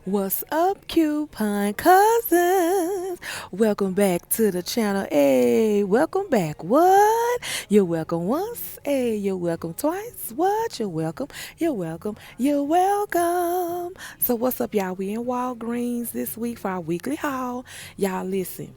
What's up, coupon cousins? Welcome back to the channel. Hey, welcome back. What? You're welcome once. Hey, you're welcome twice. What? You're welcome. You're welcome. You're welcome. So what's up, y'all? We in Walgreens this week for our weekly haul. Y'all listen.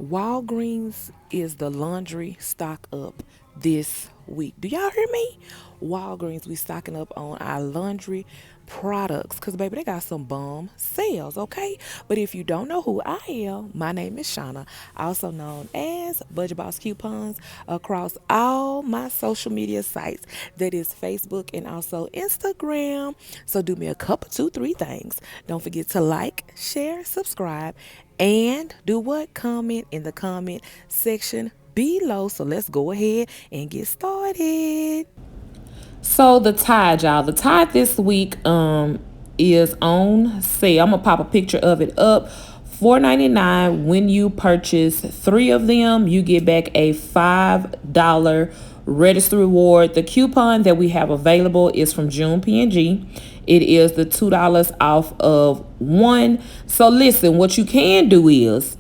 Walgreens is the laundry stock up this week. Do y'all hear me? Walgreens, we stocking up on our laundry products because, baby, they got some bomb sales, okay? But if you don't know who I am, my name is Shauna, also known as Budget Boss Coupons, across all my social media sites. That is Facebook and also Instagram. So do me a couple, two, three things. Don't forget to like, share, subscribe, and do what? Comment in the comment section below. So let's go ahead and get started. So the Tide, y'all. The Tide this week is on sale. I'm gonna pop a picture of it up. $4.99. When you purchase 3 of them, you get back a $5 register reward. The coupon that we have available is from June P&G. It is the $2 off of one. So listen, what you can do is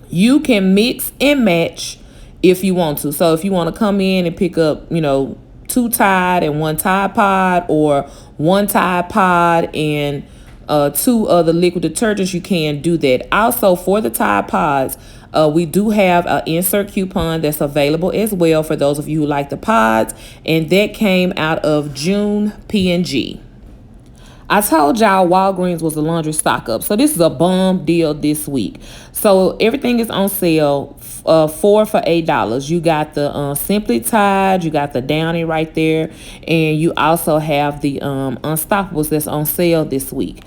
you can mix and match if you want to. So if you want to come in and pick up, 2 Tide and 1 Tide Pod, or 1 Tide Pod and 2 other liquid detergents, you can do that. Also, for the Tide Pods, we do have an insert coupon that's available as well for those of you who like the pods, and that came out of June P&G. I told y'all Walgreens was a laundry stock up. So this is a bomb deal this week. So everything is on sale, 4 for $8. You got the Simply Tide, you got the Downy right there, and you also have the Unstoppables that's on sale this week.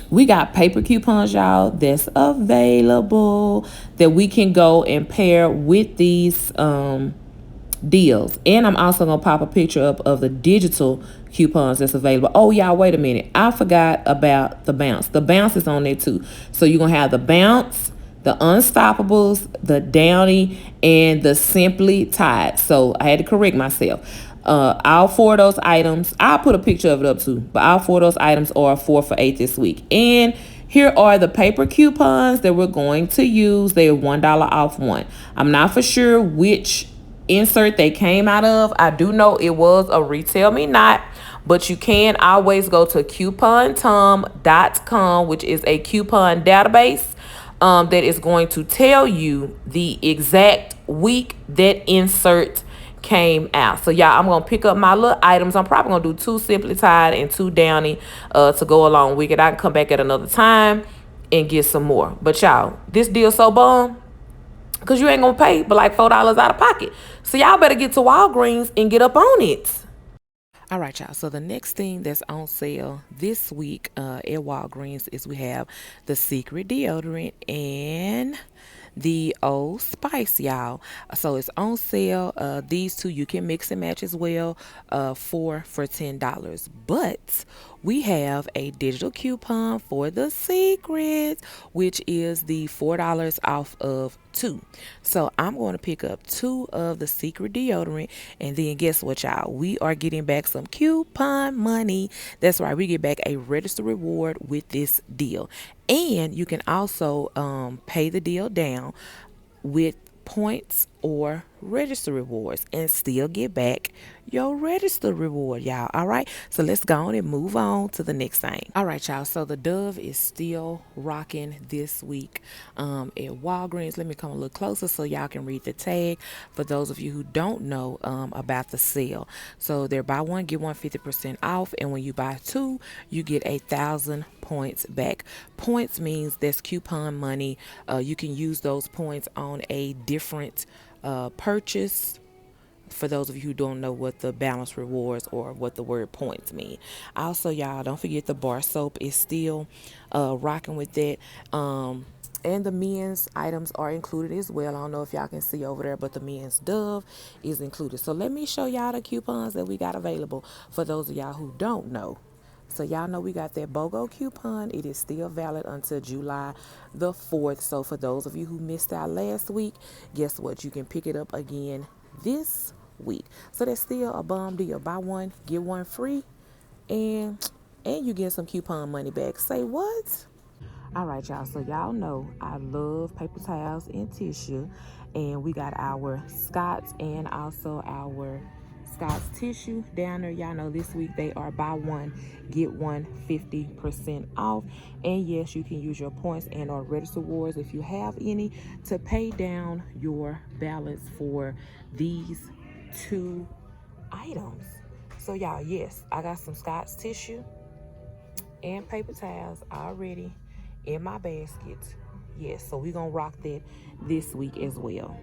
We got paper coupons, y'all, that's available that we can go and pair with these deals. And I'm also gonna pop a picture up of the digital coupons that's available. Oh y'all, wait a minute, I forgot about the bounce. The bounce is on there too. So you're gonna have the bounce, the Unstoppables, the Downy, and the Simply Tide. So I had to correct myself. All 4 of those items, I'll put a picture of it up too, but all 4 of those items are 4 for $8 this week. And here are the paper coupons that we're going to use. They're $1 off one. I'm not for sure which insert they came out of. I do know it was a Retail Me Not, but you can always go to coupontom.com, which is a coupon database that is going to tell you the exact week that insert came out. So y'all, I'm gonna pick up my little items. I'm probably gonna do 2 Simply Tide and 2 Downy to go along with it. I can come back at another time and get some more. But y'all, this deal so bomb, because you ain't gonna pay but like $4 out of pocket. So y'all better get to Walgreens and get up on it. All right, y'all. So the next thing that's on sale this week at Walgreens is we have the Secret Deodorant and the Old Spice, y'all. So it's on sale. These two you can mix and match as well. 4 for $10. But we have a digital coupon for the Secret, which is the $4 off of 2. So I'm going to pick up 2 of the Secret deodorant, and then guess what, y'all? We are getting back some coupon money. That's right, we get back a register reward with this deal. And you can also pay the deal down with points or register rewards and still get back your register reward, y'all. All right, so let's go on and move on to the next thing. All right, y'all, so the Dove is still rocking this week at Walgreens. Let me come a little closer so y'all can read the tag for those of you who don't know about the sale. So they're buy one get one 50% off, and when you buy 2 you get 1,000 points back. Points means that's coupon money. You can use those points on a different purchase. For those of you who don't know what the balance rewards or what the word points mean. Also, y'all, don't forget the bar soap is still rocking with that. And the men's items are included as well. I don't know if y'all can see over there, but the men's Dove is included. So let me show y'all the coupons that we got available for those of y'all who don't know. So y'all know we got that BOGO coupon. It is still valid until July the 4th. So for those of you who missed out last week, guess what? You can pick it up again this week. So that's still a bomb deal. Buy one, get one free. And and you get some coupon money back. Say what? All right, y'all. So y'all know I love paper towels and tissue, and we got our Scotts and also our Scotts tissue down there. Y'all know this week they are buy one get one 50% off, and yes, you can use your points and or register rewards if you have any to pay down your balance for these two items. So y'all, yes, I got some Scotts tissue and paper towels already in my basket. Yes, so we're gonna rock that this week as well.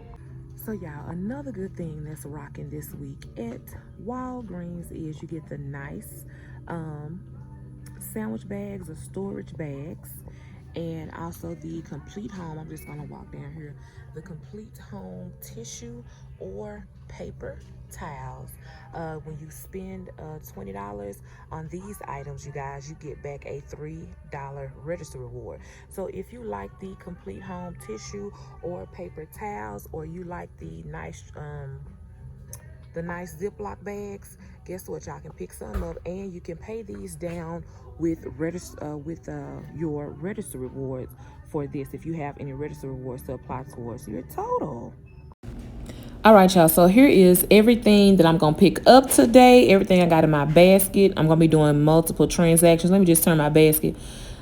So y'all, another good thing that's rocking this week at Walgreens is you get the nice sandwich bags or storage bags, and also the complete home. I'm just gonna walk down here. The complete home tissue or paper towels. When you spend $20 on these items, you guys, you get back a $3 register reward. So if you like the complete home tissue or paper towels, or you like the nice Ziploc bags, guess what? Y'all can pick some up, and you can pay these down with your register rewards for this if you have any register rewards to apply towards your total. All right, y'all. So here is everything that I'm going to pick up today. Everything I got in my basket. I'm going to be doing multiple transactions. Let me just turn my basket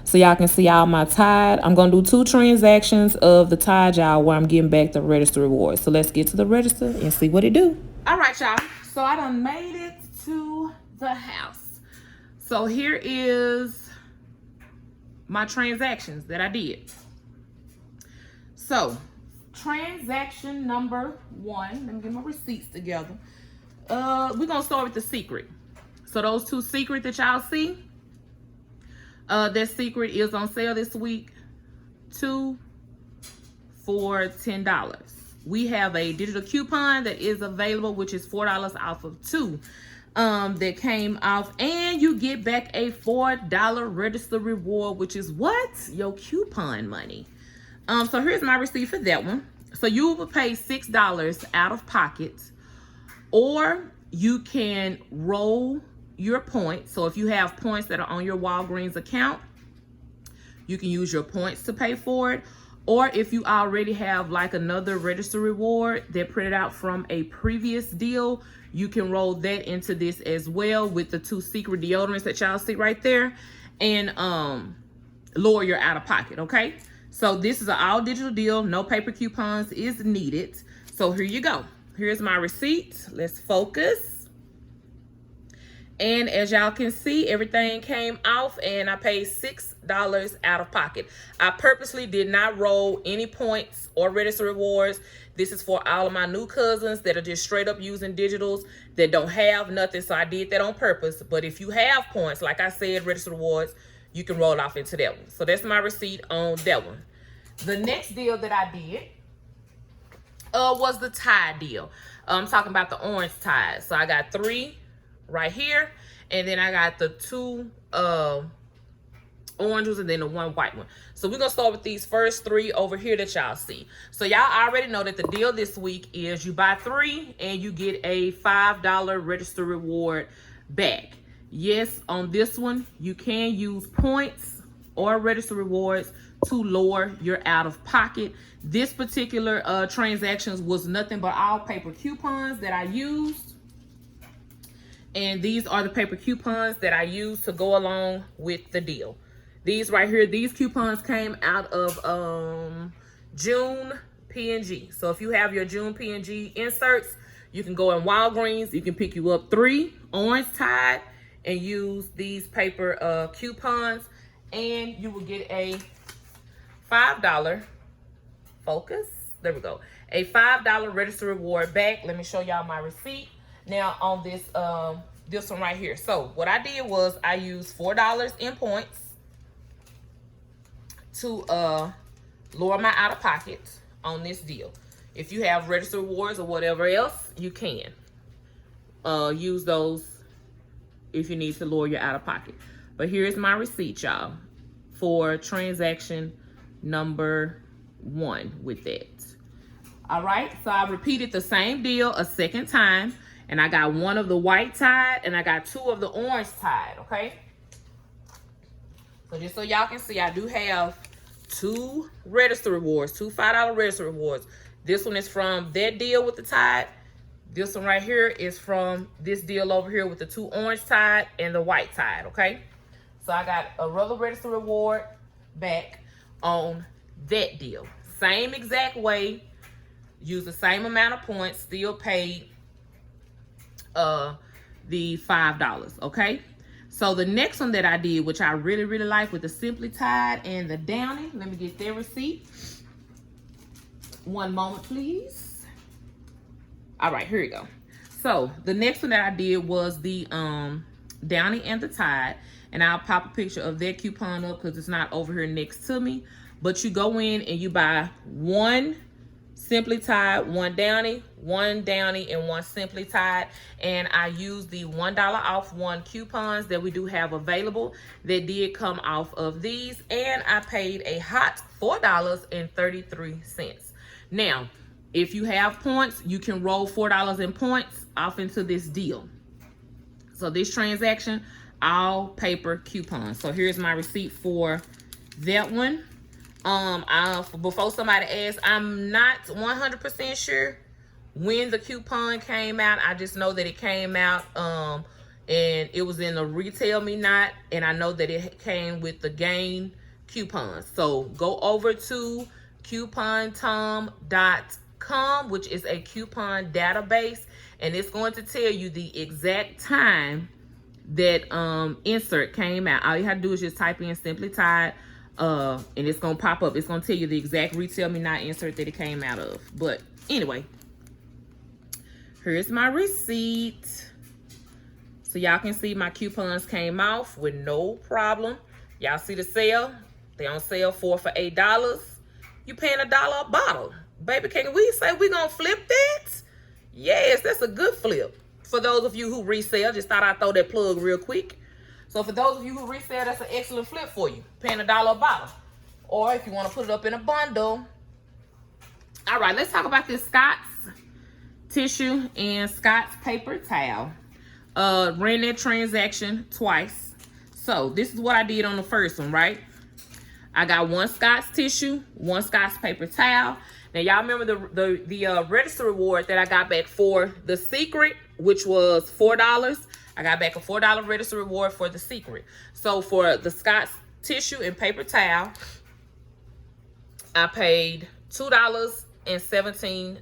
so y'all can see all my Tide. I'm going to do 2 transactions of the Tide, y'all, where I'm getting back the register rewards. So let's get to the register and see what it do. All right, y'all. So I done made it to the house. So here is my transactions that I did. So transaction number 1, let me get my receipts together. We're gonna start with the secret. So those 2 secret that y'all see, that secret is on sale this week, 2 for $10. We have a digital coupon that is available, which is $4 off of 2 that came off, and you get back a $4 register reward, which is what? Your coupon money. So here's my receipt for that one. So you will pay $6 out of pocket, or you can roll your points. So if you have points that are on your Walgreens account, you can use your points to pay for it. Or if you already have like another register reward that printed out from a previous deal, you can roll that into this as well with the 2 secret deodorants that y'all see right there, and lower your out of pocket. Okay, so this is an all digital deal. No paper coupons is needed. So here you go. Here's my receipt. Let's focus. And as y'all can see, everything came off, and I paid $6 out of pocket. I purposely did not roll any points or register rewards. This is for all of my new cousins that are just straight up using digitals that don't have nothing. So I did that on purpose. But if you have points, like I said, register rewards, you can roll off into that one. So that's my receipt on that one. The next deal that I did was the Tide deal. I'm talking about the orange Tide. So I got 3 right here, and then I got the 2 orange ones and then the 1 white one. So we're gonna start with these first 3 over here that y'all see. So y'all already know that the deal this week is you buy 3 and you get a $5 register reward back. Yes, on this one you can use points or register rewards to lower your out of pocket. This particular transactions was nothing but all paper coupons that I used. And these are the paper coupons that I used to go along with the deal. These right here, these coupons came out of June P&G. So if you have your June P&G inserts, you can go in Walgreens. You can pick you up 3 orange Tide and use these paper coupons, and you will get a $5 focus. There we go. A $5 register reward back. Let me show y'all my receipt. Now on this this one right here. So what I did was I used $4 in points to lower my out of pocket on this deal. If you have register rewards or whatever else, you can use those if you need to lower your out of pocket. But here's my receipt, y'all, for transaction number 1 with that. All right, so I repeated the same deal a second time, and I got 1 of the white Tide and I got 2 of the orange Tide. Okay, So just so y'all can see, I do have two register rewards, two $5 register rewards. This one is from that deal with the Tide. This one right here is from this deal over here with the two orange Tide and the white Tide, okay? So I got a regular register reward back on that deal. Same exact way, use the same amount of points, still paid the $5, okay? So the next one that I did, which I really, really like, with the Simply Tide and the Downy. Let me get their receipt. One moment, please. All right, here we go. So the next one that I did was the Downy and the Tide. And I'll pop a picture of their coupon up because it's not over here next to me. But you go in and you buy one Simply Tide, one Downy, and one Simply Tide. And I used the $1 off one coupons that we do have available that did come off of these. And I paid a hot $4.33. Now, if you have points, you can roll $4 in points off into this deal. So this transaction, all paper coupons. So here's my receipt for that one. Before somebody asks, I'm not 100% sure when the coupon came out. I just know that it came out, and it was in the Retail Me Not, and I know that it came with the Gain coupons. So go over to coupontom.com, which is a coupon database, and it's going to tell you the exact time that insert came out. All you have to do is just type in Simply Tide, and it's gonna pop up. It's gonna tell you the exact Retail Me Not insert that it came out of. But anyway, here's my receipt. So y'all can see my coupons came off with no problem. Y'all see the sale? They on sale for $8. You paying $1 a bottle. Baby, can we say we gonna flip that? Yes, that's a good flip. For those of you who resell, just thought I'd throw that plug real quick. So for those of you who resell, that's an excellent flip for you. Paying $1 a bottle. Or if you want to put it up in a bundle. All right, let's talk about this SCOTTS tissue and SCOTTS paper towel. Ran that transaction twice. So this is what I did on the first one, right? I got one SCOTTS tissue, one SCOTTS paper towel. Now y'all remember the register reward that I got back for the Secret, which was $4. I got back a $4 register reward for the Secret. So for the SCOTTS tissue and paper towel, I paid $2.17.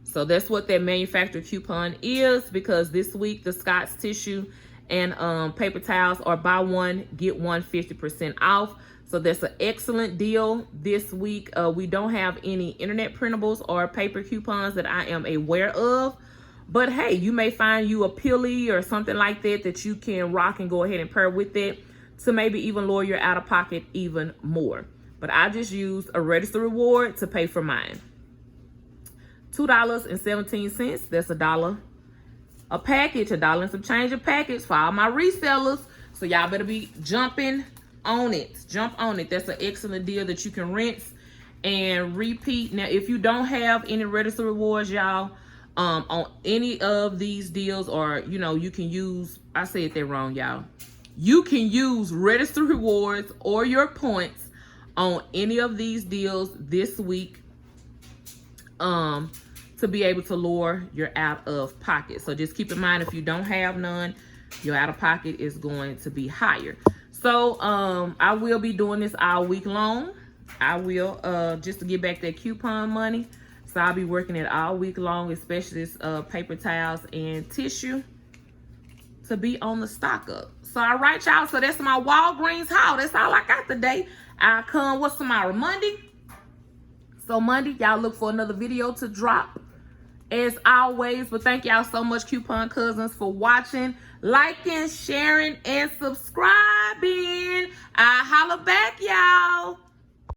So that's what that manufacturer coupon is, because this week the SCOTTS tissue and paper towels are buy one, get one 50% off. So that's an excellent deal this week. We don't have any internet printables or paper coupons that I am aware of. But hey, you may find you a Pilly or something like that that you can rock and go ahead and pair with it to maybe even lower your out-of-pocket even more. But I just used a register reward to pay for mine. $2.17, that's $1 a package, $1 and some change a package for all my resellers. So y'all better be jumping on it. Jump on it. That's an excellent deal that you can rinse and repeat. Now, if you don't have any register rewards, y'all, on any of these deals, or you can use, I said that wrong, y'all. You can use register rewards or your points on any of these deals this week to be able to lower your out of pocket. So just keep in mind, if you don't have none, your out of pocket is going to be higher. So I will be doing this all week long. I will just to get back that coupon money. So I'll be working it all week long, especially this paper towels and tissue, to be on the stock up. So all right, y'all. So that's my Walgreens haul. That's all I got today. I'll come, what's tomorrow? Monday. So Monday, y'all look for another video to drop as always. But thank y'all so much, Coupon Cousins, for watching, liking, sharing, and subscribing. I holla back, y'all.